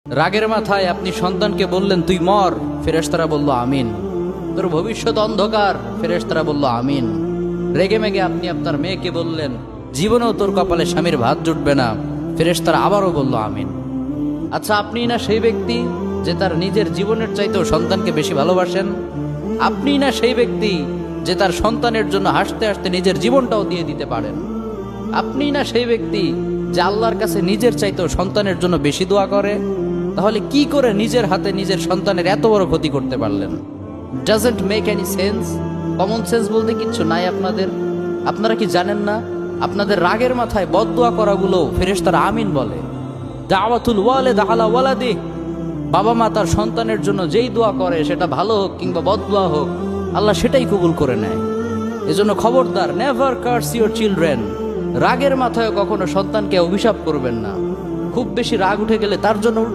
রাগের মাথায় আপনি সন্তানকে বললেন তুই মর, ফেরেশতারা বলল আমিন। তোর ভবিষ্যৎ অন্ধকার, ফেরেশতারা বলল আমিন। রেগে মেগে আপনি আপনার মেয়েকে বললেন জীবনেও তোর কপালে স্বামীর ভাত জুটবে না, ফেরেশতারা আবারও বলল আমিন। আচ্ছা, আপনি না সেই ব্যক্তি যে তার নিজের জীবনের চাইতেও সন্তানকে বেশি ভালোবাসেন? আপনি না সেই ব্যক্তি যে তার সন্তানের জন্য হাসতে হাসতে নিজের জীবনটাও দিয়ে দিতে পারেন? আপনি না সেই ব্যক্তি যে আল্লাহর কাছে নিজের চাইতেও সন্তানের জন্য বেশি দোয়া করে? তাহলে কি করে নিজের হাতে নিজের সন্তানের এত বড় ক্ষতি করতে পারলেন? Doesn't make any sense. Common sense বলতে কিচ্ছু নাই আপনাদের? আপনারা কি জানেন না আপনাদের রাগের মাথায় বদদোয়া করাগুলো ফেরেশতারা আমিন বলে? দাওয়াতুল ওয়ালিদ আলা ওয়ালাদি, বাবা মা তার সন্তানের জন্য যেই দোয়া করে সেটা ভালো হোক কিংবা বদদোয়া হোক, আল্লাহ সেটাই কবুল করে নেয়। এজন্য খবরদার, নেভার কার্স ইউর চিলড্রেন। রাগের মাথায় কখনো সন্তানকে অভিশাপ করবেন না। খুব বেশি রাগ উঠে গেলে তার জন্য উল্টা